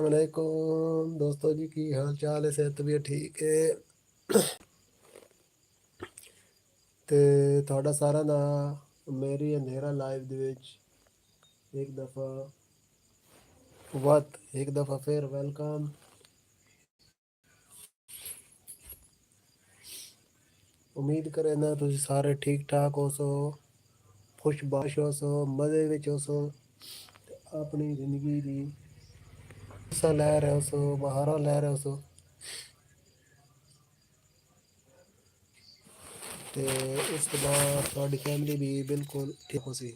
علیکم دوستو جی کی حال چال ہے صحت طبیعت ٹھیک ہے ਤੇ ਤੁਹਾਡਾ ਸਾਰਿਆਂ ਦਾ ਮੇਰੀ ਅੰਧੇਰਾ ਲਾਈਵ ਦੇ ਵਿੱਚ ਇੱਕ ਦਫਾ ਫਿਰ ਵੈਲਕਮ। ਉਮੀਦ ਕਰੇ ਨਾ ਤੁਸੀਂ ਸਾਰੇ ਠੀਕ ਠਾਕ ਹੋ ਸੋ, ਖੁਸ਼ਬਾਸ਼ ਹੋ ਸੋ, ਮਜ਼ੇ ਵਿੱਚ ਹੋ ਸੋ ਤੇ ਆਪਣੀ ਜ਼ਿੰਦਗੀ ਦੀ ਹਿੱਸਾ ਲੈ ਰਹੇ ਹੋ ਸੋ, ਬਹਾਰਾਂ ਲੈ ਰਹੇ ਹੋ ਸੋ ਤੇ ਉਸ ਤੋਂ ਬਾਅਦ ਤੁਹਾਡੀ ਫੈਮਿਲੀ ਵੀ ਬਿਲਕੁਲ ਠੀਕ ਹੋ ਸੀ।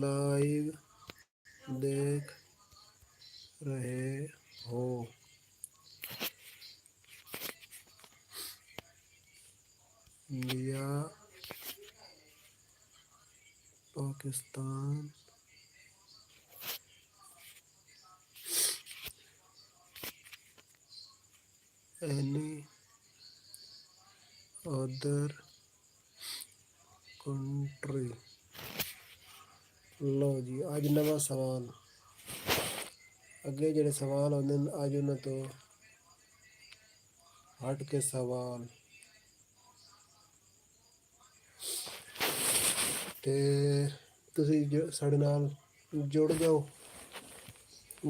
لائیو دیکھ رہے ہو یا پاکستان اینی ادر کنٹری۔ لو جی اج نواں سوال، اگے جڑے سوال ہوندے اج انہاں تو ہٹ کے سوال تے تسی ساڈے نال جڑ جاؤ،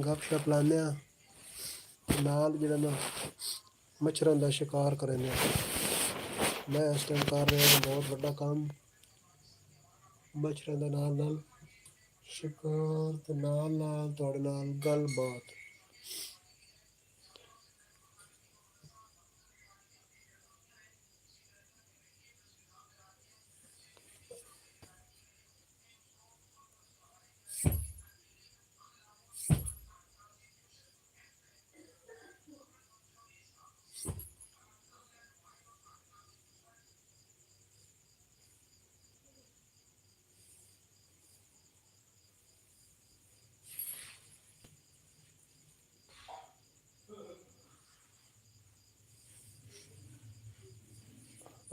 گپ شپ لانے آں نال جڑا نا مچھراں دا شکار کرنے آں۔ میں اس ٹائم کر رہا ہوں بہت بڑا کام، مچھراں دا نال نال شکار تے نال نال تہاڈے نال گل بات۔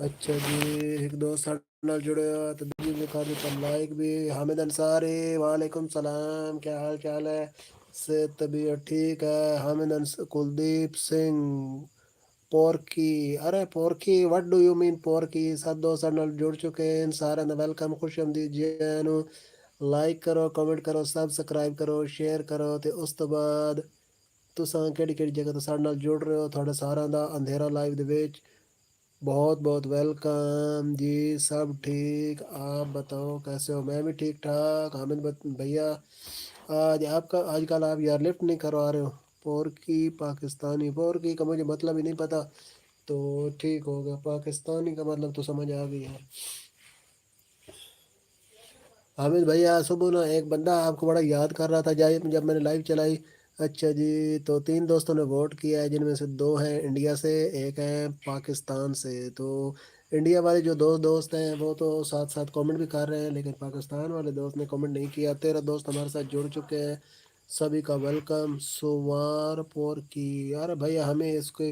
اچھا جی ایک دوست ساڈے نال جڑیا تے دوجی نے کر دتا لائک بھی، حامد انصاری وعلیکم السلام، کیا حال چال ہے؟ صحت طبیعت ٹھیک ہے؟ حامد کلدیپ سنگھ پورکی، ارے پورکی وٹ ڈو یو مین پورکی؟ سب دوست ساڈے نال جڑ چکے ہیں، سارے دا ویلکم، خوش آمدید جی آیاں نوں۔ لائک کرو، کمنٹ کرو، سبسکرائب کرو، شیئر کرو تے اس تو بعد تساں کیڑی کیڑی جگہ تو ساڈے نال جڑ رہے ہو، تہاڈا ساراں دا اندھیرا لائیو دے وچ بہت بہت ویلکم جی۔ سب ٹھیک؟ آپ بتاؤ کیسے ہو؟ میں بھی ٹھیک ٹھاک۔ حامد بھیا آج کل آپ یار لفٹ نہیں کروا رہے ہو، پورکی پاکستانی، پورکی کا مجھے مطلب ہی نہیں پتا تو ٹھیک ہوگا، پاکستانی کا مطلب تو سمجھ آ گئی ہے۔ حامد بھیا صبح نا ایک بندہ آپ کو بڑا یاد کر رہا تھا جب میں نے لائیو چلائی۔ اچھا جی تو 3 دوستوں نے ووٹ کیا ہے، جن میں سے 2 ہیں انڈیا سے، ایک ہے پاکستان سے۔ تو انڈیا والے جو 2 دوست ہیں وہ تو ساتھ ساتھ کامنٹ بھی کر رہے ہیں، لیکن پاکستان والے دوست نے کامنٹ نہیں کیا۔ 13 دوست ہمارے ساتھ جڑ چکے ہیں، سبھی کا ویلکم۔ سوار پور کی، ارے بھیا ہمیں اس کو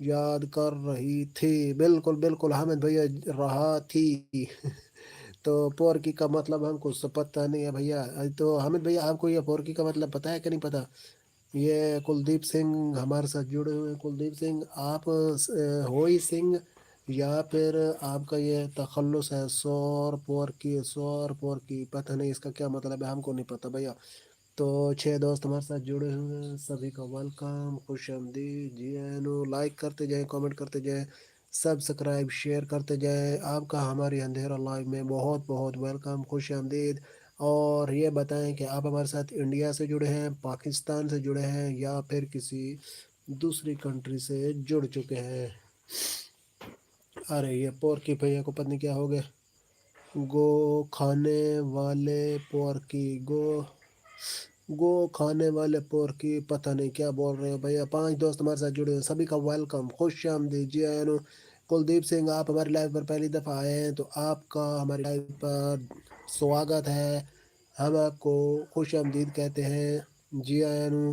یاد کر رہی تھی، بالکل بالکل حامد بھیا رہا تھی تو پورکی کا مطلب ہم کو پتہ نہیں ہے بھیا۔ تو حامد بھیا آپ کو یہ پورکی کا مطلب پتہ ہے کہ نہیں پتہ؟ یہ کلدیپ سنگھ ہمارے ساتھ جڑے ہوئے ہیں۔ کلدیپ سنگھ آپ ہوئی سنگھ یا پھر آپ کا یہ تخلص ہے سور پور کی پتہ نہیں اس کا کیا مطلب ہے، ہم کو نہیں پتہ بھیا۔ تو 6 دوست ہمارے ساتھ جڑے ہوئے ہیں، سبھی کا ویلکم، خوش آمدید جی اینو۔ لائک کرتے جائیں، کامنٹ کرتے جائیں، سبسکرائب شیئر کرتے جائیں۔ آپ کا ہماری اندھیرا لائیو میں بہت بہت ویلکم، خوش آمدید۔ اور یہ بتائیں کہ آپ ہمارے ساتھ انڈیا سے جڑے ہیں، پاکستان سے جڑے ہیں یا پھر کسی دوسری کنٹری سے جڑ چکے ہیں۔ ارے یہ پورکی بھیا کو پتہ نہیں کیا ہو گیا، گو کھانے والے پورکی، گو کھانے والے پورکی، پتہ نہیں کیا بول رہے ہو بھیا۔ 5 دوست ہمارے ساتھ جڑے ہیں، سبھی کا ویلکم، خوش آمدید جی آیاں نوں۔ کلدیپ سنگھ آپ ہماری لائف پر پہلی دفعہ آئے ہیں تو آپ کا ہماری لائف پر سواگت ہے، ہم آپ کو خوش آمدید کہتے ہیں جی آیاں نوں۔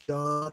4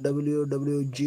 WWG,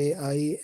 AI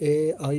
AI।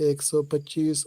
125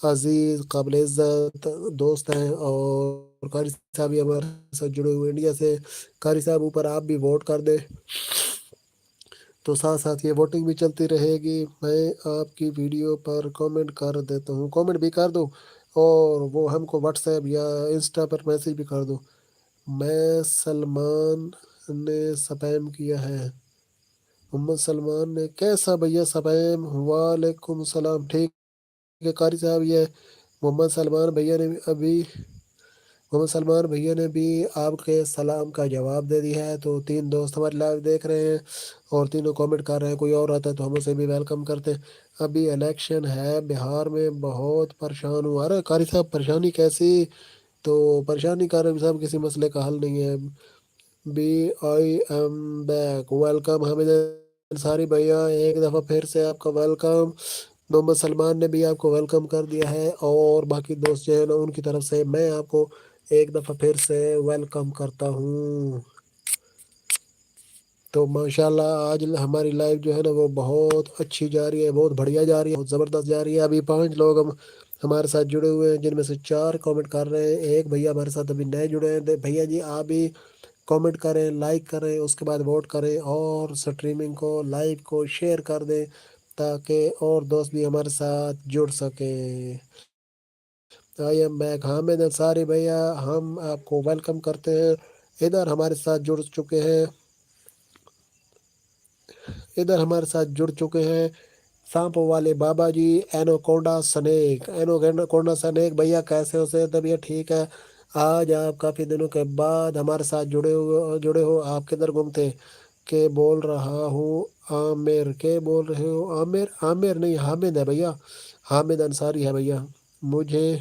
عزیز قابل عزت دوست ہیں، اور قاری صاحب بھی ہمارے ساتھ جڑے ہوئے انڈیا سے۔ قاری صاحب اوپر آپ بھی ووٹ کر دیں، تو ساتھ ساتھ یہ ووٹنگ بھی چلتی رہے گی۔ میں آپ کی ویڈیو پر کامنٹ کر دیتا ہوں، کامنٹ بھی کر دو، اور وہ ہم کو واٹس ایپ یا انسٹا پر میسج بھی کر دو۔ میں سلمان نے سپیم کیا ہے، محمد سلمان نے کیسا بھیا سپیم؟ وعلیکم السلام، ٹھیک ہے قاری صاحب، یہ محمد سلمان بھیا نے محمد سلمان بھیا نے بھی آپ کے سلام کا جواب دے دیا ہے۔ تو 3 دوست ہمارے لائیو دیکھ رہے ہیں اور تینوں کامنٹ کر رہے ہیں، کوئی اور آتا ہے تو ہم اسے بھی ویلکم کرتے ہیں۔ ابھی الیکشن ہے بہار میں، بہت پریشان ہوں۔ ارے قاری صاحب پریشانی کیسی؟ تو پریشانی قاری صاحب کسی مسئلے کا حل نہیں ہے۔ بی I am back, welcome Hamid Ansari بھیا، ایک دفعہ پھر سے آپ کا ویلکم۔ محمد سلمان نے بھی آپ کو ویلکم کر دیا ہے، اور باقی دوست جو ہیں نا ان کی طرف سے میں آپ کو ایک دفعہ پھر سے ویلکم کرتا ہوں۔ تو ماشاءاللہ آج ہماری لائف جو ہے نا وہ بہت اچھی جا رہی ہے، بہت بڑھیا جا رہی ہے، بہت زبردست جا رہی ہے۔ ابھی 5 لوگ ہمارے ساتھ جڑے ہوئے ہیں، جن میں سے 4 کامنٹ کر رہے ہیں۔ ایک بھیا ہمارے ساتھ ابھی نئے جڑے ہیں، بھیا جی آپ بھی کامنٹ کریں، لائک کریں، اس کے بعد ووٹ کریں، اور سٹریمنگ کو لائیو کو شیئر کر دیں تاکہ اور دوست بھی ہمارے ساتھ جڑ سکیں۔ آئی ایم بیک، حامد انصاری بھیا ہم آپ کو ویلکم کرتے ہیں۔ ادھر ہمارے ساتھ جڑ چکے ہیں سانپو والے بابا جی، اینوکونڈا سنیک، اینوکونڈا سنیک بھیا کیسے ہو؟ سے طبیعت ٹھیک ہے؟ آج آپ کافی دنوں کے بعد ہمارے ساتھ جڑے ہو، آپ کدھر گھومتے؟ کہ بول رہا ہوں عامر، کے بول رہے ہو عامر نہیں حامد ہے بھیا، حامد انصاری ہے بھیا۔ مجھے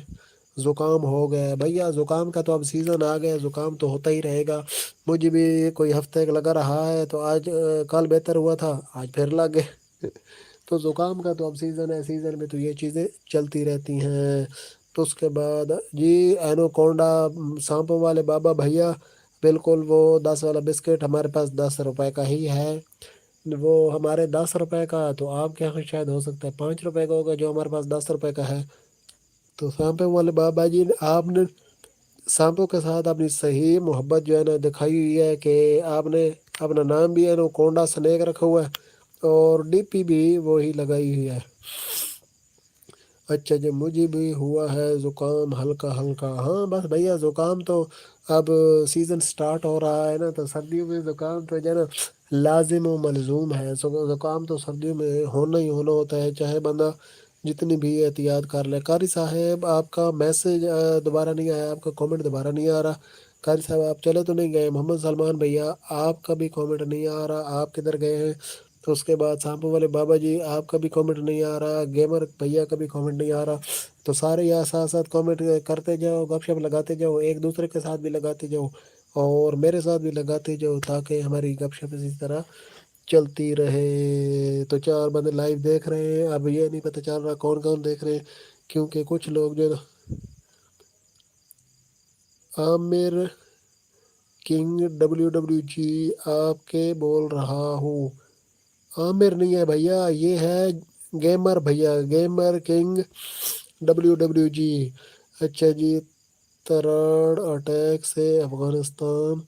زکام ہو گیا ہے بھیا، زکام کا تو اب سیزن آ گیا، زکام تو ہوتا ہی رہے گا، مجھے بھی کوئی ہفتے کا لگا رہا ہے، تو آج کل بہتر ہوا تھا، آج پھر لگ گئے۔ تو زکام کا تو اب سیزن ہے، سیزن میں تو یہ چیزیں چلتی رہتی ہیں۔ تو اس کے بعد جی اینوکونڈا سانپو والے بابا بھیا، بالکل وہ 10 والا بسکٹ ہمارے پاس 10 روپے کا ہی ہے، وہ ہمارے 10 روپے کا، تو آپ کے یہاں شاید ہو سکتا ہے 5 روپے کا ہوگا، جو ہمارے پاس 10 روپے کا ہے۔ تو سانپو والے بابا جی آپ نے سانپو کے ساتھ اپنی صحیح محبت جو ہے نا دکھائی ہوئی ہے، کہ آپ نے اپنا نام بھی اینوکونڈا سنیک رکھا ہوا ہے، اور ڈی پی بھی وہی لگائی ہوئی ہے۔ اچھا جی، مجھے بھی ہوا ہے زکام ہلکا ہلکا، ہاں بس بھیا زکام تو اب سیزن سٹارٹ ہو رہا ہے نا، تو سردیوں میں زکام تو جو ہے نا لازم و ملزوم ہے، زکام تو سردیوں میں ہونا ہی ہونا ہوتا ہے، چاہے بندہ جتنی بھی احتیاط کر لے۔ قاری صاحب آپ کا میسج دوبارہ نہیں آیا، آپ کا کامنٹ دوبارہ نہیں آ رہا، قاری صاحب آپ چلے تو نہیں گئے؟ محمد سلمان بھیا آپ کا بھی کامنٹ نہیں آ رہا، آپ کدھر گئے ہیں؟ تو اس کے بعد سانپو والے بابا جی آپ کا بھی کامنٹ نہیں آ رہا، گیمر بھیا کا بھی کامنٹ نہیں آ رہا، تو سارے یہاں ساتھ ساتھ کامنٹ کرتے جاؤ، گپ شپ لگاتے جاؤ، ایک دوسرے کے ساتھ بھی لگاتے جاؤ، اور میرے ساتھ بھی لگاتے جاؤ، تاکہ ہماری گپ شپ اسی طرح چلتی رہے۔ تو 4 بندے لائیو دیکھ رہے ہیں، اب یہ نہیں پتہ چل رہا کون کون دیکھ رہے ہیں، کیونکہ کچھ لوگ جو عامر کنگ WWG آپ کے بول رہا ہوں، عامر نہیں ہے بھیا، یہ ہے گیمر بھیا، گیمر کنگ WWG۔ اچھا جی، ترڑ اٹیک سے افغانستان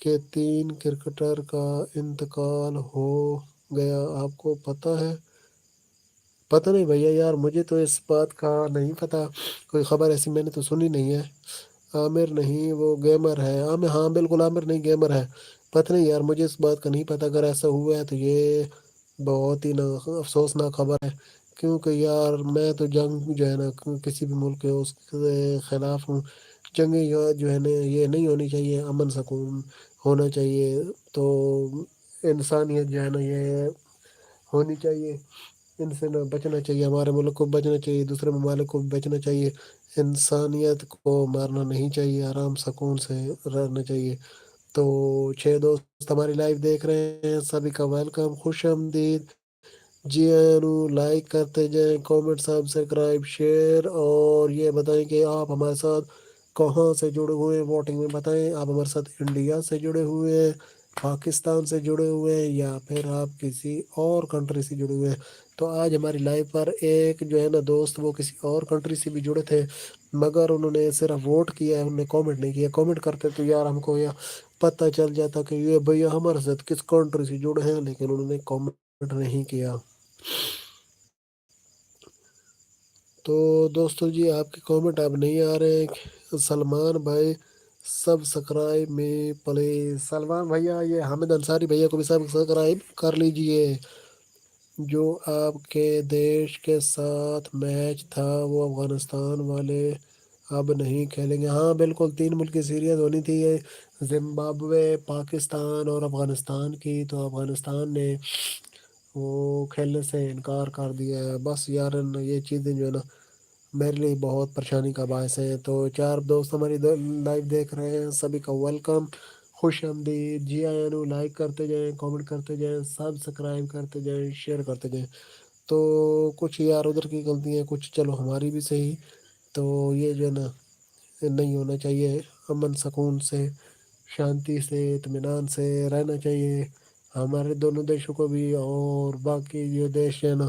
کے 3 کرکٹر کا انتقال ہو گیا، آپ کو پتہ ہے؟ پتہ نہیں بھیا یار، مجھے تو اس بات کا نہیں پتہ، کوئی خبر ایسی میں نے تو سنی نہیں ہے۔ عامر نہیں وہ گیمر ہے، عامر ہاں بالکل عامر نہیں گیمر ہے، پتہ نہیں یار مجھے اس بات کا نہیں پتہ، اگر ایسا ہوا ہے تو یہ بہت ہی افسوسناک خبر ہے، کیونکہ یار میں تو جنگ جو ہے نا کسی بھی ملک کے اس کے خلاف ہوں، جنگیں جو ہے نا یہ نہیں ہونی چاہیے، امن سکون ہونا چاہیے، تو انسانیت جو ہے نا یہ ہونی چاہیے، ان سے نہ بچنا چاہیے، ہمارے ملک کو بچنا چاہیے، دوسرے ممالک کو بچنا چاہیے، انسانیت کو مارنا نہیں چاہیے، آرام سکون سے رہنا چاہیے۔ تو 6 دوست ہماری لائف دیکھ رہے ہیں، سبھی کا ویلکم، خوش آمدید جی، لائک کرتے جائیں، کامنٹ سبسکرائب شیئر، اور یہ بتائیں کہ آپ ہمارے ساتھ کہاں سے جڑے ہوئے ہیں، ووٹنگ میں بتائیں، آپ ہمارے ساتھ انڈیا سے جڑے ہوئے ہیں پاکستان سے جڑے ہوئے ہیں یا پھر آپ کسی اور کنٹری سے جڑے ہوئے ہیں۔ تو آج ہماری لائف پر ایک جو ہے نا دوست، وہ کسی اور کنٹری سے بھی جڑے تھے، مگر انہوں نے صرف ووٹ کیا ہے، انہوں نے کامنٹ نہیں کیا۔ کامنٹ کرتے تو یار ہم کو یا پتہ چل جاتا کہ یہ بھیا ہمارے ساتھ کس کنٹری سے جڑے ہیں، لیکن انہوں نے کامنٹ نہیں کیا۔ تو دوستو جی آپ کے کامنٹ اب نہیں آ رہے ہیں۔ سلمان بھائی سبسکرائب میں پلیز، سلمان بھیا یہ حامد انصاری بھیا کو بھی سبسکرائب کر لیجئے۔ جو آپ کے دیش کے ساتھ میچ تھا وہ افغانستان والے اب نہیں کھیلیں گے۔ ہاں بالکل، 3 ملکی سیریز ہونی تھی، یہ زمبابوے، پاکستان اور افغانستان کی، تو افغانستان نے وہ کھیلنے سے انکار کر دیا ہے۔ بس یار یہ چیزیں جو ہے نا میرے لیے بہت پریشانی کا باعث ہے۔ تو 4 دوست ہماری لائف دیکھ رہے ہیں، سبھی کا ویلکم، خوش آمدید۔ جی آئی این او لائک کرتے جائیں، کامنٹ کرتے جائیں، سبسکرائب کرتے جائیں، شیئر کرتے جائیں۔ تو کچھ یار ادھر کی غلطی ہے، کچھ چلو ہماری بھی صحیح۔ تو یہ جو ہے نا نہیں ہونا چاہیے، امن سکون سے، شانتی سے، اطمینان سے رہنا چاہیے ہمارے دونوں دیشوں کو بھی، اور باقی جو دیش ہے نا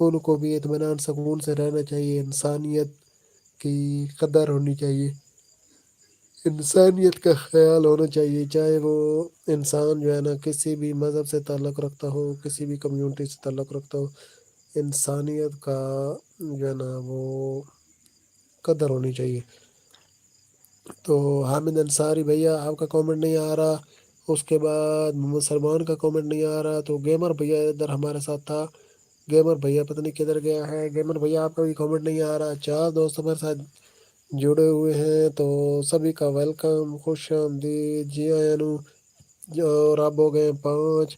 ان کو بھی اطمینان سکون سے رہنا چاہیے۔ انسانیت کی قدر ہونی چاہیے، انسانیت کا خیال ہونا چاہیے، چاہے وہ انسان جو ہے نا کسی بھی مذہب سے تعلق رکھتا ہو، کسی بھی کمیونٹی سے تعلق رکھتا ہو، انسانیت کا جو ہے نا وہ قدر ہونی چاہیے۔ تو حامد انصاری بھیا آپ کا کامنٹ نہیں آ رہا، اس کے بعد محمد سلمان کا کامنٹ نہیں آ رہا، تو گیمر بھیا ادھر ہمارے ساتھ تھا، گیمر بھیا پتہ نہیں کدھر گیا ہے۔ گیمر بھیا آپ کا بھی کامنٹ نہیں آ رہا۔ 4 دوست ہمارے ساتھ جڑے ہوئے ہیں، تو سبھی کا ویلکم، خوش آمدید۔ جی آئی این او اور اب ہو گئے 5۔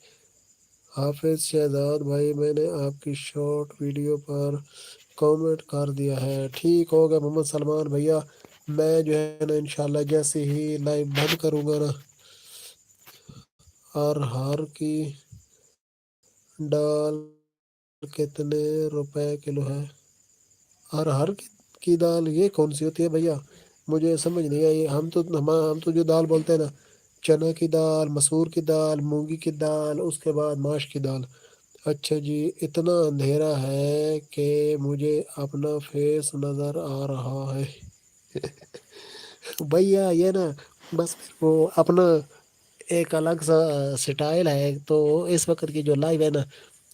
حافظ شہزاد بھائی میں نے آپ کی شارٹ ویڈیو پر کامنٹ کر دیا ہے، ٹھیک ہو گیا۔ محمد سلمان بھیا میں جو ہے نا انشاءاللہ جیسے ہی لائیو بند کروں گا نا، ارہر کی دال کتنے روپے کلو ہے؟ ارہر کی دال یہ کون سی ہوتی ہے بھیا؟ مجھے سمجھ نہیں آئی۔ ہم تو جو دال بولتے ہیں نا، چنا کی دال، مسور کی دال، مونگی کی دال، اس کے بعد ماش کی دال۔ اچھا جی، اتنا اندھیرا ہے کہ مجھے اپنا فیس نظر آ رہا ہے۔ بھیا یہ نا بس وہ اپنا ایک الگ سا سٹائل ہے۔ تو اس وقت کی جو لائیو ہے نا،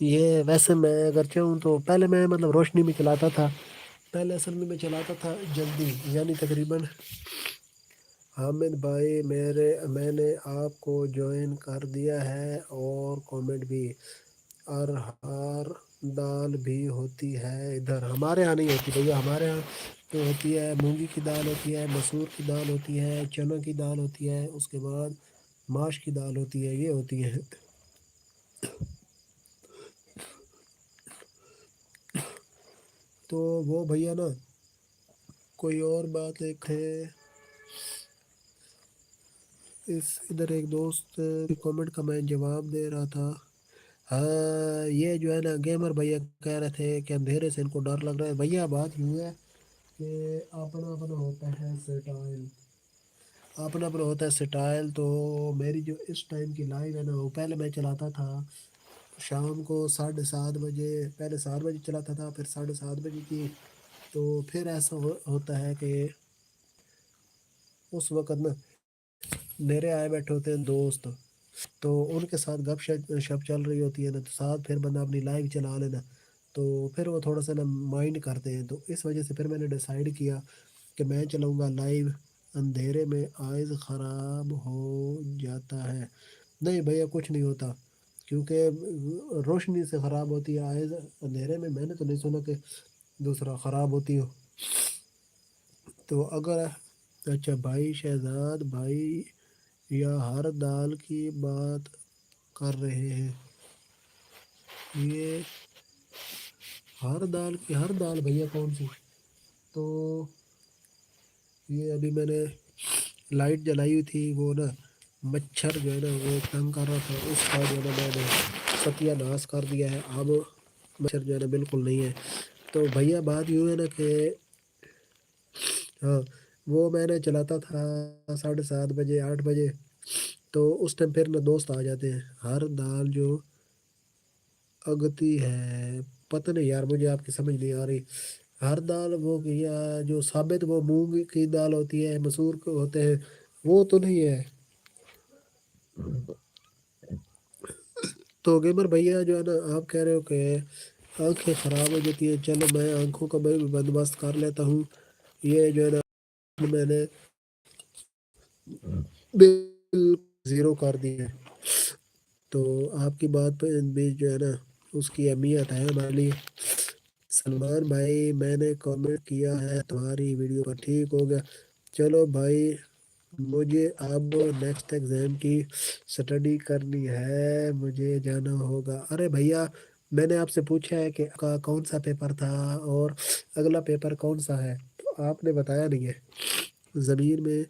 یہ ویسے میں اگر چاہوں تو پہلے میں مطلب روشنی میں چلاتا تھا، پہلے اصل میں چلاتا تھا جلدی، یعنی تقریباً حامد بھائی میں نے آپ کو جوائن کر دیا ہے، اور کامنٹ بھی۔ ارہر دال بھی ہوتی ہے ادھر، ہمارے ہاں نہیں ہوتی بھیا، ہمارے ہاں تو ہوتی ہے مونگی کی دال ہوتی ہے، مسور کی دال ہوتی ہے، چنا کی دال ہوتی ہے، اس کے بعد ماش کی دال ہوتی ہے، یہ ہوتی ہے۔ تو وہ بھیا نا کوئی اور بات ایک ہے، ادھر ایک دوست کامنٹ کا میں جواب دے رہا تھا۔ ہاں یہ جو ہے نا گیمر بھیا کہہ رہے تھے کہ اندھیرے سے ان کو ڈر لگ رہا ہے۔ بھیا بات یوں ہے کہ اپنا اپنا ہوتا ہے سٹائل، اپنا اپنا ہوتا ہے سٹائل۔ تو میری جو اس ٹائم کی لائف ہے نا، وہ پہلے میں چلاتا تھا شام کو 7:30 بجے، پہلے 7 بجے چلاتا تھا، پھر 7:30 بجے کی۔ تو پھر ایسا ہوتا ہے کہ اس وقت نا میرے آئے بیٹھے ہوتے ہیں دوست، تو ان کے ساتھ گپ شپ چل رہی ہوتی ہے نا، تو ساتھ پھر بندہ اپنی لائف چلا لینا، تو پھر وہ تھوڑا سا نا مائنڈ کرتے ہیں۔ تو اس وجہ سے پھر میں نے ڈیسائیڈ کیا کہ میں چلاؤں گا لائیو، اندھیرے میں آئز خراب ہو جاتا ہے۔ نہیں بھیا کچھ نہیں ہوتا، کیونکہ روشنی سے خراب ہوتی ہے آئز، اندھیرے میں نے تو نہیں سنا کہ دوسرا خراب ہوتی ہو۔ تو اگر اچھا بھائی شہزاد بھائی یا ہر دال کی بات کر رہے ہیں، یہ ہر دال بھیا کون سی؟ تو یہ ابھی میں نے لائٹ جلائی ہوئی تھی، وہ نا مچھر جو ہے نا وہ تنگ کر رہا تھا، اس کا جو ہے نا میں نے ستیہ ناش کر دیا ہے، اب مچھر جو ہے نا بالکل نہیں ہے۔ تو بھیا بات یوں ہے نا کہ ہاں وہ میں نے چلاتا تھا 7:30 بجے 8 بجے، تو اس ٹائم پھر نا دوست آ جاتے ہیں، ہر دال جو اگتی ہے، پتہ نہیں یار مجھے آپ کی سمجھ نہیں آ رہی، ہر دال وہ یا جو ثابت وہ مونگ کی دال ہوتی ہے، مسور ہوتے ہیں، وہ تو نہیں ہے۔ تو گیمر بھیا جو ہے نا آپ کہہ رہے ہو کہ آنکھیں خراب ہو جاتی ہیں، چلو میں آنکھوں کا بھی بندوبست کر لیتا ہوں، یہ جو ہے نا میں نے بل زیرو کر دی ہے، تو آپ کی بات پہ بھی جو ہے نا اس کی اہمیت ہے ہمارے لیے۔ سلمان بھائی میں نے کامنٹ کیا ہے تمہاری ویڈیو پر، ٹھیک ہو گیا، چلو بھائی مجھے اب نیکسٹ ایگزام کی سٹڈی کرنی ہے، مجھے جانا ہوگا۔ ارے بھیا میں نے آپ سے پوچھا ہے کہ آپ کا کون سا پیپر تھا اور اگلا پیپر کون سا ہے، تو آپ نے بتایا نہیں ہے۔ زمین میں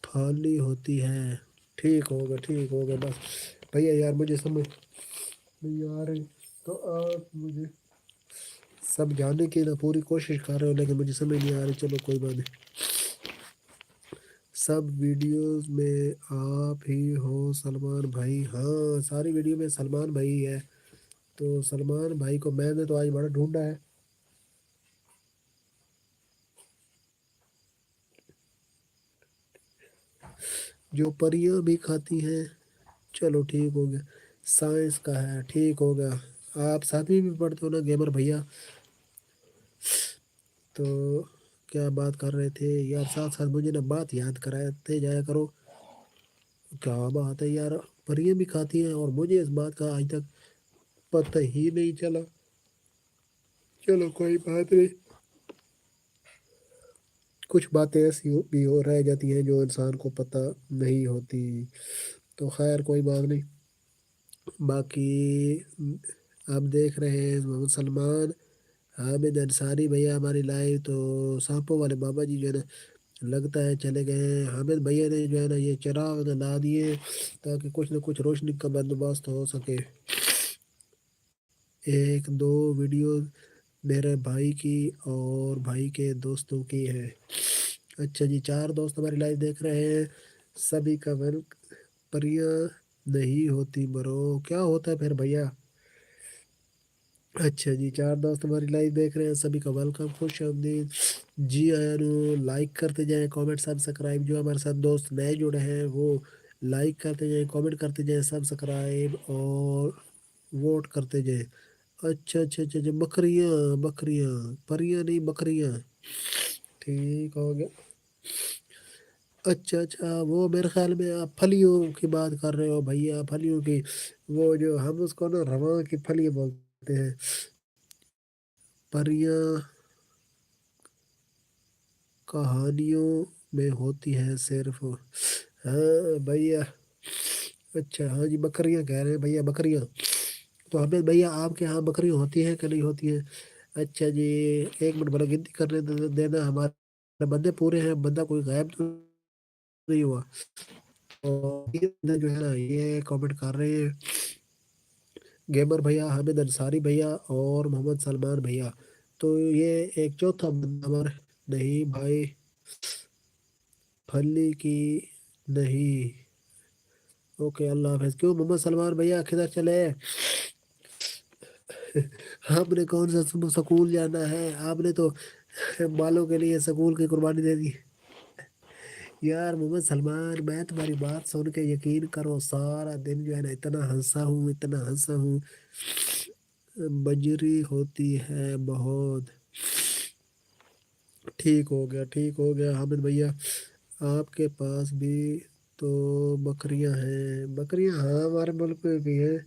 پھالی ہوتی ہے، ٹھیک ہوگا بس بھیا یار مجھے سمجھ نہیں آ رہی، تو آپ مجھے سب جاننے کی نا پوری کوشش کر رہے ہو لیکن مجھے سمجھ نہیں آ رہی، چلو کوئی بات نہیں۔ سب ویڈیوز میں آپ ہی ہو سلمان بھائی؟ ہاں ساری ویڈیو میں سلمان بھائی ہے، تو سلمان بھائی کو میں نے تو آج بڑا ڈھونڈا ہے۔ جو پریاں بھی کھاتی ہیں، چلو ٹھیک ہو گیا، سائنس کا ہے، ٹھیک ہو گیا۔ آپ ساتویں میں پڑھتے ہو نا گیمر بھیا؟ تو کیا بات کر رہے تھے یار، ساتھ ساتھ مجھے نا بات یاد کراتے جایا کرو۔ کیا بات ہے یار، پریاں بھی کھاتی ہیں اور مجھے اس بات کا آج تک پتہ ہی نہیں چلا، چلو کوئی بات نہیں، کچھ باتیں ایسی بھی ہو رہ جاتی ہیں جو انسان کو پتہ نہیں ہوتی، تو خیر کوئی بات نہیں۔ باقی آپ دیکھ رہے ہیں محمد سلمان، حامد انصاری بھیا ہماری لائیو، تو سانپوں والے بابا جی جو ہے نا لگتا ہے چلے گئے ہیں۔ حامد بھیا نے جو ہے نا یہ چراغ لا دیے تاکہ کچھ نہ کچھ روشنی کا بندوبست ہو سکے۔ ایک دو ویڈیوز میرے بھائی کی اور بھائی کے دوستوں کی ہے۔ اچھا جی، 4 دوست ہماری لائیو دیکھ رہے ہیں، سبھی کا پریاں نہیں ہوتی برو، کیا ہوتا ہے پھر بھیا؟ اچھا جی، 4 دوست ہماری لائیو دیکھ رہے ہیں، سبھی کا ویلکم، خوش آمدید جی آیا نو، لائک کرتے جائیں، کامنٹ سبسکرائب، جو ہمارے ساتھ دوست نئے جڑے ہیں وہ لائک کرتے جائیں، کامنٹ کرتے جائیں، سبسکرائب اور ووٹ کرتے جائیں۔ اچھا بکریاں پریاں نہیں بکریاں، ٹھیک ہو گیا۔ اچھا وہ میرے خیال میں آپ پھلیوں کی بات کر رہے ہو بھیا، پھلیوں کی، وہ جو ہم اس کو نا رواں کی پھلی بولتے ہیں، پریاں کہانیوں میں ہوتی ہے صرف، ہاں بھیا۔ اچھا ہاں جی، بکریاں کہہ رہے ہیں بھیا، بکریاں، تو ہمیں بھیا آپ کے یہاں بکریاں ہوتی ہیں کہ نہیں ہوتی ہیں؟ اچھا جی، 1 منٹ بڑا گنتی کرنے دینا، ہمارے بندے پورے ہیں، بندہ کوئی غائب تو نہیں ہوا، اور یہ بندے جو ہے نا یہ کامنٹ کر رہے ہیں، گیمر بھیا، حامد انصاری بھیا اور محمد سلمان بھیا، تو یہ ایک چوتھا بندہ ہمارا، نہیں بھائی پھلی کی نہیں، اوکے اللہ حافظ۔ کیوں محمد سلمان بھیا کدھر چلے؟ آپ نے کون سا سکول جانا ہے؟ آپ نے تو بالوں کے لیے سکول کی قربانی دے دی یار۔ محمد سلمان میں تمہاری بات سن کے یقین کرو سارا دن جو ہے نا اتنا ہنسا ہوں، بجری ہوتی ہے بہت، ٹھیک ہو گیا حامد بھیا، آپ کے پاس بھی تو بکریاں ہیں؟ بکریاں ہاں ہمارے ملک میں بھی ہیں،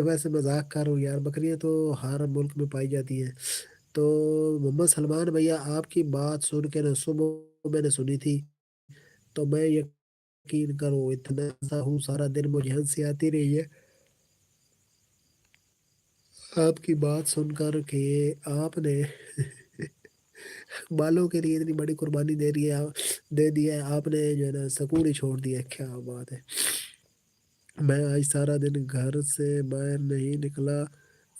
ویسے مذاق کر رہا ہوں یار، بکریاں تو ہر ملک میں پائی جاتی ہیں۔ تو محمد سلمان بھیا آپ کی بات سن کے نا صبح میں نے سنی تھی، تو میں یقین کرو اتنا ہنسا ہوں سارا دن، مجھے ہنسی آتی رہی ہے آپ کی بات سن کر کہ آپ نے بالوں کے لیے اتنی بڑی قربانی دے دی ہے آپ نے، جو ہے نا سکول ہی چھوڑ دیا، کیا بات ہے۔ میں آج سارا دن گھر سے باہر نہیں نکلا،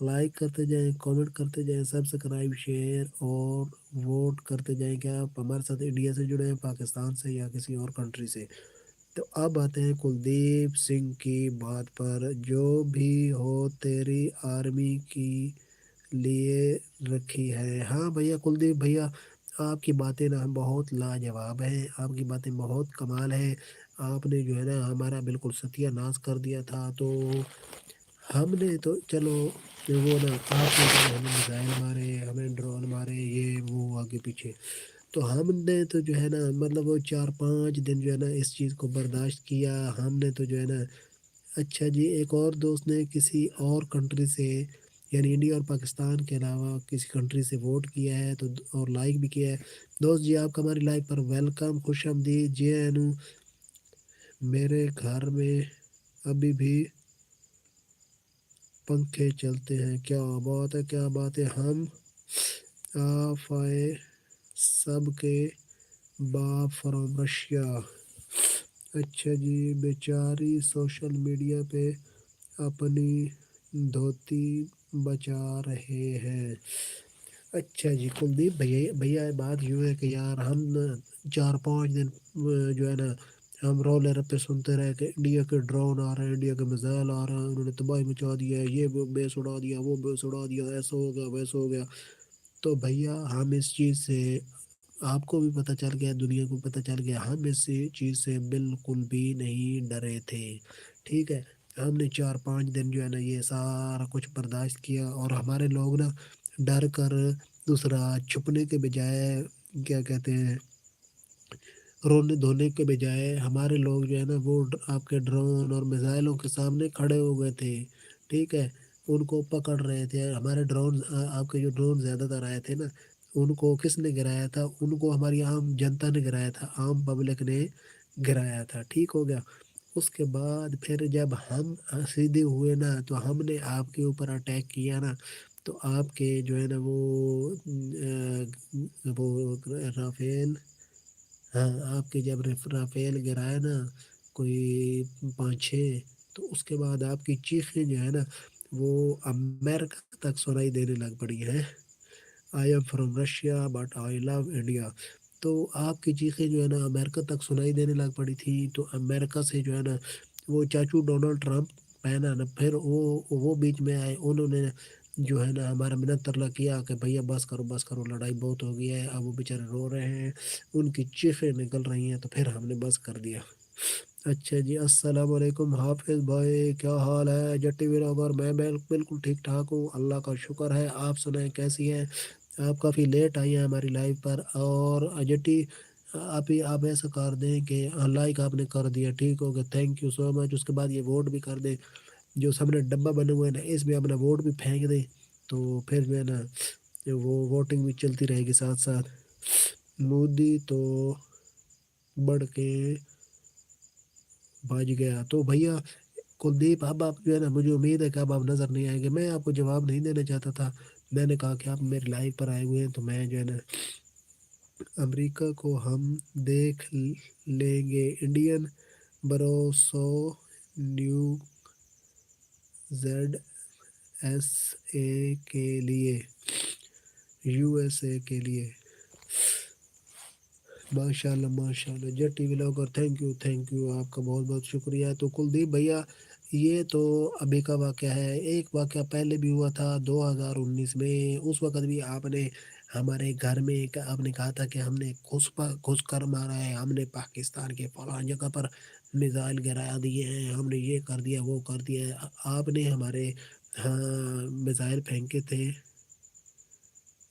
لائک کرتے جائیں، کامنٹ کرتے جائیں، سبسکرائب شیئر اور ووٹ کرتے جائیں کہ آپ ہمارے ساتھ انڈیا سے جڑے ہیں، پاکستان سے یا کسی اور کنٹری سے۔ تو اب آتے ہیں کلدیپ سنگھ کی بات پر، جو بھی ہو تیری آرمی کی لیے رکھی ہے۔ ہاں بھیا کلدیپ بھیا، آپ کی باتیں نا بہت لاجواب ہیں، آپ کی باتیں بہت کمال ہیں۔ آپ نے جو ہے نا ہمارا بالکل ستیہ ناش کر دیا تھا، تو ہم نے تو چلو وہ نا آپ نے جو ہمیں میزائل مارے، ہمیں ڈرون مارے، یہ وہ آگے پیچھے، تو ہم نے تو جو ہے نا مطلب وہ 4-5 دن جو ہے نا اس چیز کو برداشت کیا ہم نے تو جو ہے نا۔ اچھا جی، ایک اور دوست نے کسی اور کنٹری سے، یعنی انڈیا اور پاکستان کے علاوہ کسی کنٹری سے ووٹ کیا ہے تو اور لائک بھی کیا ہے۔ دوست جی آپ کا ہماری لائف پر ویلکم، خوش آمدید جی اینو۔ میرے گھر میں ابھی بھی پنکھے چلتے ہیں، کیا بات ہے کیا بات ہے۔ ہم آفائے سب کے باپ فرام رشیا۔ اچھا جی، بیچاری سوشل میڈیا پہ اپنی دھوتی بچا رہے ہیں۔ اچھا جی کلدیپ بھیا بات یوں ہے کہ یار ہم نا 4-5 دن جو ہے نا ہم رولر پہ سنتے رہے کہ انڈیا کے ڈرون آ رہے ہیں، انڈیا کے میزائل آ رہے ہیں، انہوں نے تباہی مچا دیا ہے، یہ بیس اڑا دیا، وہ بیس اڑا دیا، ایسا ہو گیا ویسا ہو گیا۔ تو بھیا ہم اس چیز سے، آپ کو بھی پتہ چل گیا، دنیا کو پتہ چل گیا، ہم اس چیز سے بالکل بھی نہیں ڈرے تھے، ٹھیک ہے۔ ہم نے 4-5 دن جو ہے نا یہ سارا کچھ برداشت کیا، اور ہمارے لوگ نا ڈر کر، دوسرا چھپنے کے بجائے کیا کہتے ہیں رونے دھونے کے بجائے ہمارے لوگ جو ہے نا وہ آپ کے ڈرون اور میزائلوں کے سامنے کھڑے ہو گئے تھے، ٹھیک ہے۔ ان کو پکڑ رہے تھے، ہمارے ڈرون، آپ کے جو ڈرون زیادہ تر آئے تھے نا ان کو کس نے گرایا تھا؟ ان کو ہماری عام جنتا نے گرایا تھا، عام پبلک نے گرایا تھا، ٹھیک ہو گیا۔ اس کے بعد پھر جب ہم سیدھے ہوئے نا تو ہم نے آپ کے اوپر اٹیک کیا نا، تو آپ کے جو ہے نا وہ رافیل، ہاں آپ کے جب رافیل گرایا نا کوئی 5-6، تو اس کے بعد آپ کی چیخیں جو ہے نا وہ امریکہ تک سنائی دینے لگ پڑی ہیں۔ I am from Russia but I love India. تو آپ کی چیخیں جو ہے نا امریکہ تک سنائی دینے لگ پڑی تھی، تو امریکہ سے جو ہے نا وہ چاچو ڈونلڈ ٹرمپ پہنا نا، پھر وہ بیچ میں آئے، انہوں نے جو ہے نا ہمارا منت ترلا کیا کہ بھیا بس کرو بس کرو، لڑائی بہت ہو گئی ہے، اب وہ بیچارے رو رہے ہیں، ان کی چیخیں نکل رہی ہیں، تو پھر ہم نے بس کر دیا۔ اچھا جی، السلام علیکم حافظ بھائی، کیا حال ہے؟ جٹی ویراگر، میں بالکل ٹھیک ٹھاک ہوں، اللہ کا شکر ہے، آپ سنائیں کیسی ہیں؟ آپ کافی لیٹ آئی ہیں ہماری لائف پر، اور جٹی آپ ایسا کر دیں کہ لائک آپ نے کر دیا، ٹھیک ہو گیا، تھینک یو سو مچ۔ اس کے بعد یہ ووٹ بھی کر دیں، جو سامنے ڈبہ بنے ہوئے ہیں نا اس میں اپنا ووٹ بھی پھینک دیں، تو پھر جو ہے نا وہ ووٹنگ بھی چلتی رہے گی ساتھ ساتھ۔ مودی تو بڑھ کے بج گیا۔ تو بھیا کلدیپ اب آپ جو ہے نا مجھے امید ہے کہ اب آپ نظر نہیں آئیں گے، میں آپ کو جواب نہیں دینا چاہتا تھا، میں نے کہا کہ آپ میری لائف پر آئے ہوئے ہیں تو میں جو ہے نا امریکہ کو ہم دیکھ لیں گے، انڈین بروسو نیو زیڈ ایس اے کے لیے، یو ایس اے کے لیے۔ ماشاء اللہ ماشاء اللہ جٹی ولاگر، تھینک یو آپ کا بہت بہت شکریہ۔ تو کلدیپ بھیا یہ تو ابھی کا واقعہ ہے، ایک واقعہ پہلے بھی ہوا تھا 2019 میں، اس وقت بھی آپ نے ہمارے گھر میں آپ نے کہا تھا کہ ہم نے گھس کر مارا ہے، ہم نے پاکستان کے فلاں جگہ پر میزائل گرا دیے ہیں، ہم نے یہ کر دیا وہ کر دیا ہے، آپ نے ہمارے ہاں میزائل پھینکے تھے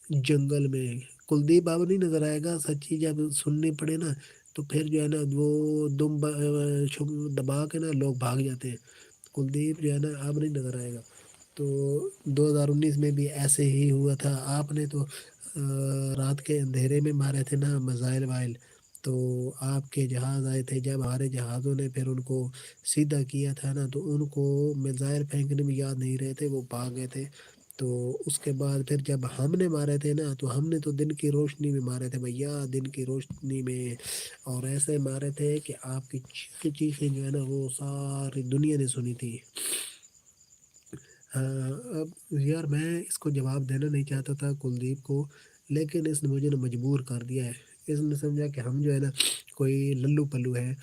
جنگل میں۔ کلدیپ اب نہیں نظر آئے گا، سچی جب سننی پڑے نا تو پھر جو ہے نا وہ دم دبا کے نا لوگ بھاگ جاتے ہیں، کلدیپ جو ہے نا اب نہیں نظر آئے گا۔ تو 2019 میں بھی ایسے ہی ہوا تھا، آپ نے تو رات کے اندھیرے میں مارے تھے نا میزائل وائل، تو آپ کے جہاز آئے تھے، جب ہمارے جہازوں نے پھر ان کو سیدھا کیا تھا نا تو ان کو میزائل پھینکنے میں یاد نہیں رہے تھے، وہ بھاگ گئے تھے۔ تو اس کے بعد پھر جب ہم نے مارے تھے نا تو ہم نے تو دن کی روشنی میں مارے تھے بھیا، دن کی روشنی میں، اور ایسے مارے تھے کہ آپ کی چیخیں جو ہے نا وہ ساری دنیا نے سنی تھی۔ ہاں اب یار میں اس کو جواب دینا نہیں چاہتا تھا کلدیپ کو، لیکن اس نے مجھے نا مجبور کر دیا ہے۔ اس نے سمجھا کہ ہم جو ہے نا کوئی للو پلو ہے،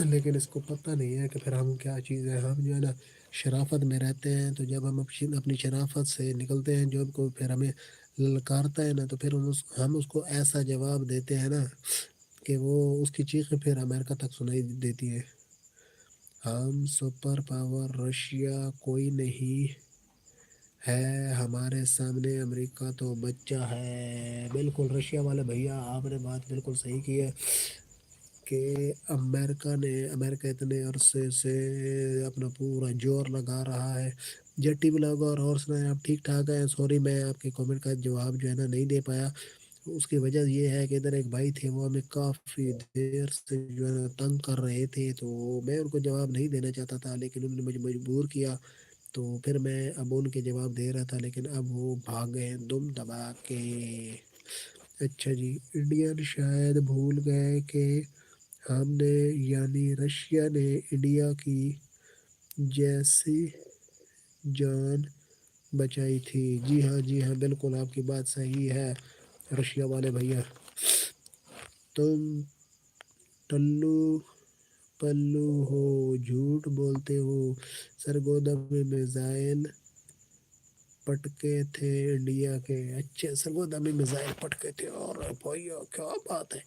لیکن اس کو پتہ نہیں ہے کہ پھر ہم کیا چیز ہے۔ ہم جو ہے نا شرافت میں رہتے ہیں، تو جب ہم اپنی شرافت سے نکلتے ہیں جو کو پھر ہمیں للکارتا ہے نا، تو پھر ہم اس کو ایسا جواب دیتے ہیں نا کہ وہ اس کی چیخیں پھر امریکہ تک سنائی دیتی ہے۔ ہم سپر پاور رشیا کوئی نہیں ہے ہمارے سامنے، امریکہ تو بچہ ہے۔ بالکل رشیا والے بھیا آپ نے بات بالکل صحیح کی ہے کہ امریکہ اتنے عرصے سے اپنا پورا زور لگا رہا ہے۔ جٹی بلاگ اور سنائیں آپ ٹھیک ٹھاک ہیں؟ سوری میں آپ کے کامنٹ کا جواب جو ہے نا نہیں دے پایا، اس کی وجہ یہ ہے کہ ادھر ایک بھائی تھے، وہ ہمیں کافی دیر سے جو ہے نا تنگ کر رہے تھے، تو میں ان کو جواب نہیں دینا چاہتا تھا، لیکن انہوں نے مجھے مجبور کیا، تو پھر میں اب ان کے جواب دے رہا تھا، لیکن اب وہ بھاگے دم دبا کے۔ اچھا جی، انڈین شاید بھول گئے کہ ہم نے یعنی رشیا نے انڈیا کی جیسی جان بچائی تھی۔ جی ہاں جی ہاں بالکل آپ کی بات صحیح ہے رشیا والے بھیا۔ تم ٹلو پلو ہو، جھوٹ بولتے ہو۔ سرگودا میں میزائل پٹکے تھے انڈیا کے؟ اچھے سرگودا میں میزائل پٹکے تھے، اور بھیا کیا بات ہے!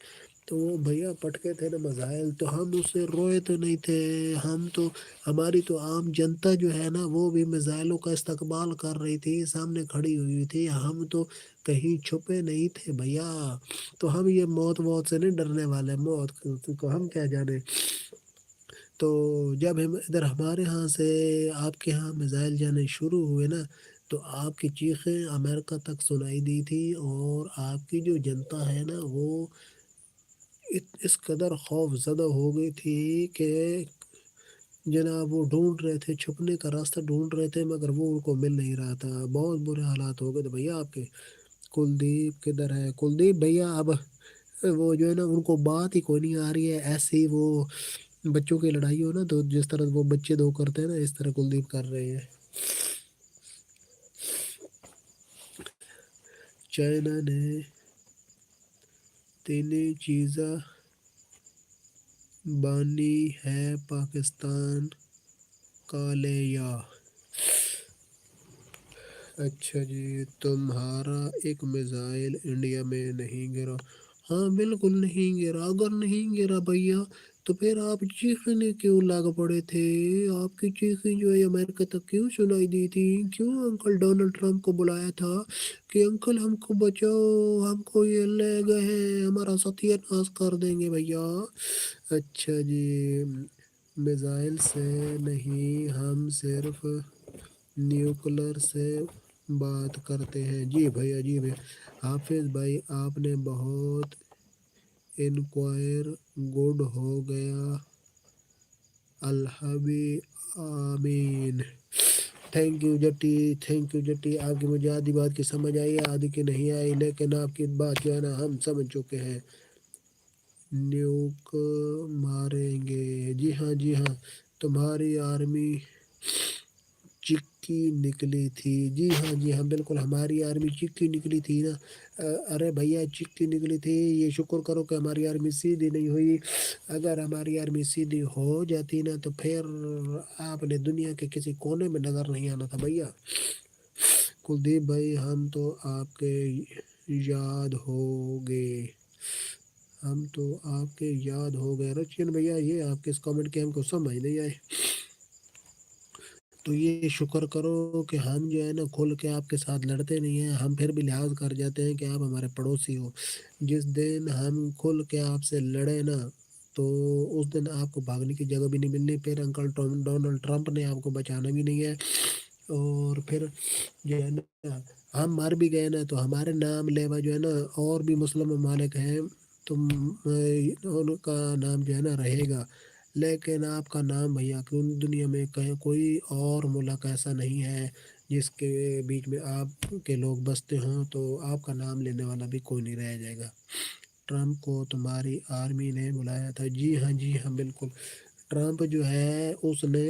تو وہ بھیا پٹکے تھے نا میزائل، تو ہم اس سے روئے تو نہیں تھے، ہم تو ہماری تو عام جنتا جو ہے نا وہ بھی میزائلوں کا استقبال کر رہی تھی، سامنے کھڑی ہوئی تھی، ہم تو کہیں چھپے نہیں تھے بھیا۔ تو ہم یہ موت سے نہیں ڈرنے والے، موت کو ہم کیا جانے۔ تو جب ہم ادھر ہمارے ہاں سے آپ کے ہاں میزائل جانے شروع ہوئے نا، تو آپ کی چیخیں امریکہ تک سنائی دی تھی، اور آپ کی جو جنتا ہے نا وہ اس قدر خوف زدہ ہو گئی تھی کہ جناب وہ ڈھونڈ رہے تھے، چھپنے کا راستہ ڈھونڈ رہے تھے، مگر وہ ان کو مل نہیں رہا تھا۔ بہت برے حالات ہو گئے تھے بھیا آپ کے۔ کلدیپ کدھر ہے؟ کلدیپ بھیا اب وہ جو ہے نا ان کو بات ہی کوئی نہیں آ رہی ہے، ایسے ہی وہ بچوں کی لڑائی ہو نا، تو جس طرح وہ بچے دو کرتے ہیں نا، اس طرح کلدیپ کر رہے ہیں۔ چائنا نے تینی چیزاں بانی ہے پاکستان کا لے یا؟ اچھا جی، تمہارا ایک میزائل انڈیا میں نہیں گرا؟ ہاں بالکل نہیں گرا، اگر نہیں گرا بھیا تو پھر آپ چیخنے کیوں لگ پڑے تھے؟ آپ کی چیخیں جو ہے امریکہ تک کیوں سنائی دی تھی؟ کیوں انکل ڈونلڈ ٹرمپ کو بلایا تھا کہ انکل ہم کو بچاؤ، ہم کو یہ لے گئے ہیں، ہمارا ستیہ ناش کر دیں گے بھیا؟ اچھا جی، میزائل سے نہیں، ہم صرف نیوکلر سے بات کرتے ہیں۔ جی بھیا جی بھیا۔ حافظ بھائی آپ نے بہت انکوائر گڈ ہو گیا، الحبی آمین۔ تھینک یو جٹی، تھینک یو جٹی، آپ کی مجھے آدھی بات کی سمجھ آئی، آدھی کی نہیں آئی، لیکن آپ کی بات جو ہے نا ہم سمجھ چکے ہیں۔ نیوک ماریں گے؟ جی ہاں جی ہاں، تمہاری آرمی چکی نکلی تھی؟ جی ہاں جی ہاں بالکل ہماری آرمی چکی نکلی تھی نا۔ ارے بھیا چکی نکلی تھی، یہ شکر کرو کہ ہماری آرمی سیدھی نہیں ہوئی، اگر ہماری آرمی سیدھی ہو جاتی نا تو پھر آپ نے دنیا کے کسی کونے میں نظر نہیں آنا تھا بھیا۔ کلدیپ بھائی ہم تو آپ کے یاد ہو گئے، ہم تو آپ کے یاد ہو گئے۔ رچین بھیا یہ آپ کے اس کامنٹ کے ہم کو سمجھ نہیں آئے، تو یہ شکر کرو کہ ہم جو ہے نا کھل کے آپ کے ساتھ لڑتے نہیں ہیں، ہم پھر بھی لحاظ کر جاتے ہیں کہ آپ ہمارے پڑوسی ہو۔ جس دن ہم کھل کے آپ سے لڑے نا تو اس دن آپ کو بھاگنے کی جگہ بھی نہیں ملنی، پھر انکل ڈونلڈ ٹرمپ نے آپ کو بچانا بھی نہیں ہے، اور پھر جو ہے نا ہم مر بھی گئے نا تو ہمارے نام لیوا جو ہے نا اور بھی مسلم ممالک ہیں، تو ان کا نام جو ہے نا رہے گا، لیکن آپ کا نام بھیا دنیا میں کہیں کوئی اور ملک ایسا نہیں ہے جس کے بیچ میں آپ کے لوگ بستے ہوں، تو آپ کا نام لینے والا بھی کوئی نہیں رہ جائے گا۔ ٹرمپ کو تمہاری آرمی نے بلایا تھا؟ جی ہاں بالکل، ٹرمپ جو ہے اس نے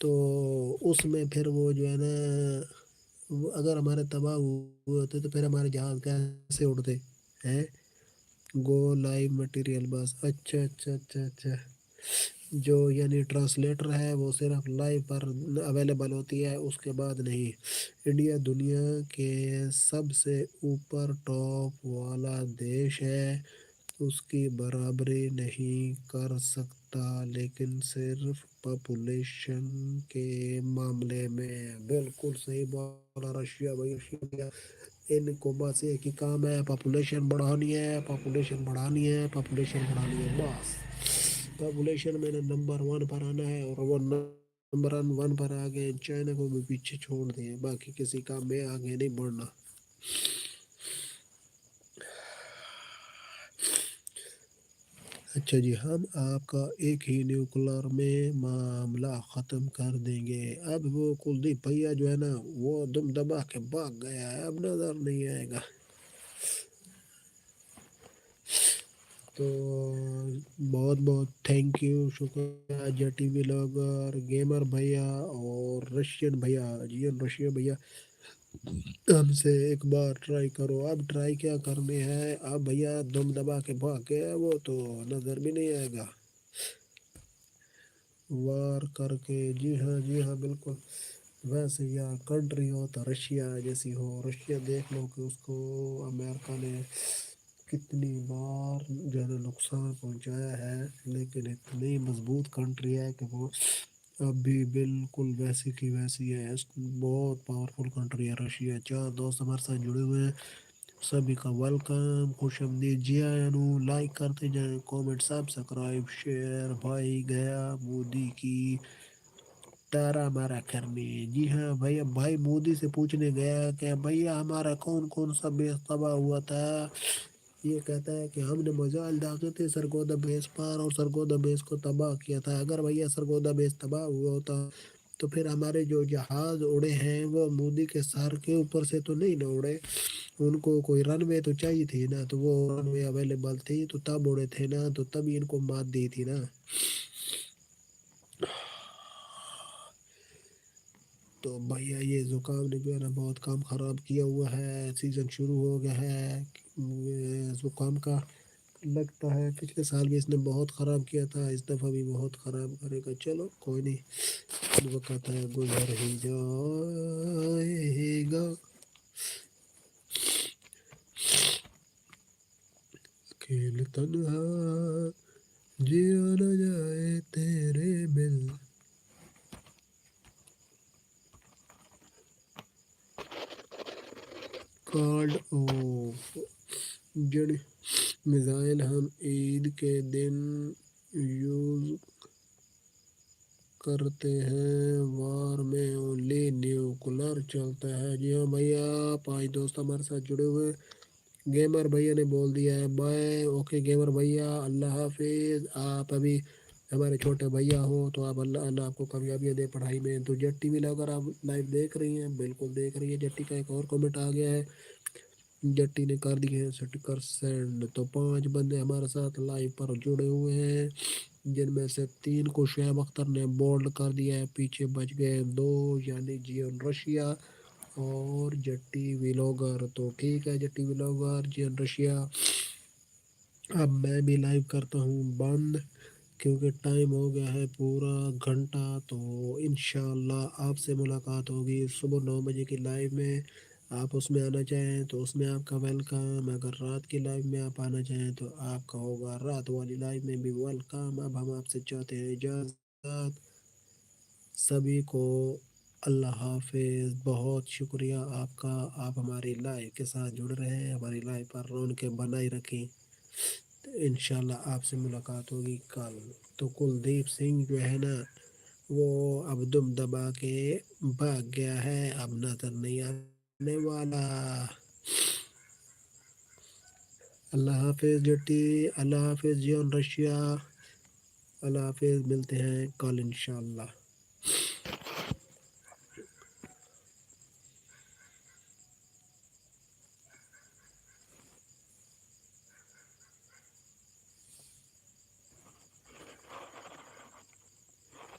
تو اس میں پھر وہ جو ہے نا اگر ہمارے تباہ ہوئے ہوتے تو پھر ہمارے جہاز کیسے اڑتے ہیں؟ گو لائیو مٹیریل بس، اچھا اچھا اچھا اچھا، جو یعنی ٹرانسلیٹر ہے وہ صرف لائیو پر اویلیبل ہوتی ہے، اس کے بعد نہیں۔ انڈیا دنیا کے سب سے اوپر ٹاپ والا دیش ہے، اس کی برابری نہیں کر سکتا، لیکن صرف پاپولیشن کے معاملے میں۔ بالکل صحیح بولا رشیا بھائی، رشیا ان کو بس ایک ہی کام ہے، پاپولیشن بڑھانی ہے، پاپولیشن بڑھانی ہے، پاپولیشن بڑھانی ہے، بس پاپولیشن میں نے نمبر 1 پر آنا ہے، اور وہ نمبر 1 پر آگے چائنا کو بھی پیچھے چھوڑ دیں، باقی کسی کام میں آگے نہیں بڑھنا۔ اچھا جی، ہم آپ کا ایک ہی نیوکلر میں معاملہ ختم کر دیں گے۔ اب وہ کلدیپ بھیا جو ہے نا وہ دم دبا کے بھاگ گیا ہے، اب نظر نہیں آئے گا۔ تو بہت بہت تھینک یو، شکریہ جٹی ولاگر، گیمر بھیا اور رشین بھیا، جی رشین بھیا ہم سے ایک بار ٹرائی کرو۔ اب ٹرائی کیا کرنی ہے، اب بھیا دم دبا کے بھاگ گیا وہ تو نظر بھی نہیں آئے گا وار کر کے۔ جی ہاں جی ہاں بالکل، ویسے یا کنٹری ہو تو رشیا جیسی ہو، رشیا دیکھ لو کہ اس کو امریکہ نے کتنی بار جو ہے نقصان پہنچایا ہے، لیکن اتنی مضبوط کنٹری ہے کہ وہ اب بھی بالکل ویسی کی ویسی ہے، بہت پاورفل کنٹری ہے رشیا۔ 4 دوست ہمارے ساتھ جڑے ہوئے ہیں، سبھی کا ویلکم، خوش آمدید، جی آنو لائک کرتے جائیں، کومنٹ سبسکرائب شیئر، بھائی گیا مودی کی تارا مارا کرنے۔ جی ہاں بھائی، بھائی مودی سے پوچھنے گیا کہ بھیا ہمارا کون کون سا بیس تباہ ہوا تھا، یہ کہتا ہے کہ ہم نے مزائل داغے تھے سرگودا بیس پر اور سرگودا بیس کو تباہ کیا تھا۔ اگر بھیا سرگودا بیس تباہ ہوا ہوتا تو پھر ہمارے جو جہاز اڑے ہیں وہ مودی کے سر کے اوپر سے تو نہیں نہ اڑے، ان کو کوئی رن وے تو چاہیے تھی نا، تو وہ رن وے اویلیبل تھی تو تب اڑے تھے نا، تو تبھی ان کو مات دی تھی نا۔ تو بھیا یہ زکام نے جو ہے نا بہت کام خراب کیا ہوا ہے، سیزن شروع ہو گیا ہے زکام کا، لگتا ہے پچھلے سال بھی اس نے بہت خراب کیا تھا، اس دفعہ بھی بہت خراب کرے گا، چلو کوئی نہیں، وقت ہے گزر ہی جائے گا، اکیلے تنہا جیا نہ جائے تیرے بل۔ کارڈ آف جڑ میزائل ہم عید کے دن یوز کرتے ہیں، وار میں اونلی نیوکلر چلتا ہے۔ جی ہاں بھیا، 5 دوست ہمارے ساتھ جڑے ہوئے، گیمر بھیا نے بول دیا ہے بائے، اوکے گیمر بھیا اللہ حافظ، آپ ابھی ہمارے چھوٹے بھیا ہو تو آپ اللہ آپ کو کامیابیاں دے پڑھائی میں۔ تو جٹ ٹی وی اگر آپ لائیو دیکھ رہی ہیں، بالکل دیکھ رہی ہے، جٹی کا ایک اور کمنٹ آ گیا ہے، جٹی نے کر دی ہے سٹیکر سینڈ۔ تو 5 بندے ہمارے ساتھ لائیو پر جڑے ہوئے ہیں، جن میں سے 3 کو شعیب اختر نے بولڈ کر دیا ہے، پیچھے بچ گئے 2، یعنی جیون رشیا اور جٹی ویلوگر۔ تو ٹھیک ہے جٹی ویلوگر، جیون رشیا، اب میں بھی لائیو کرتا ہوں بند، کیونکہ ٹائم ہو گیا ہے پورا گھنٹہ، تو انشاءاللہ آپ سے ملاقات ہوگی صبح 9 بجے کی لائیو میں، آپ اس میں آنا چاہیں تو اس میں آپ کا ویلکم، اگر رات کی لائیو میں آپ آنا چاہیں تو آپ کا ہوگا رات والی لائیو میں بھی ویلکم۔ اب ہم آپ سے چاہتے ہیں اجازت، سبھی کو اللہ حافظ، بہت شکریہ آپ کا، آپ ہماری لائیو کے ساتھ جڑ رہے ہیں، ہماری لائیو پر رونقیں بنائی رکھیں، انشاءاللہ آپ سے ملاقات ہوگی کل۔ تو کلدیپ سنگھ جو ہے نا وہ اب دم دبا کے بھاگ گیا ہے، اب نظر نہیں آنے والا۔ اللہ حافظ جٹی، اللہ حافظ جیون رشیا، اللہ حافظ، ملتے ہیں کل انشاءاللہ۔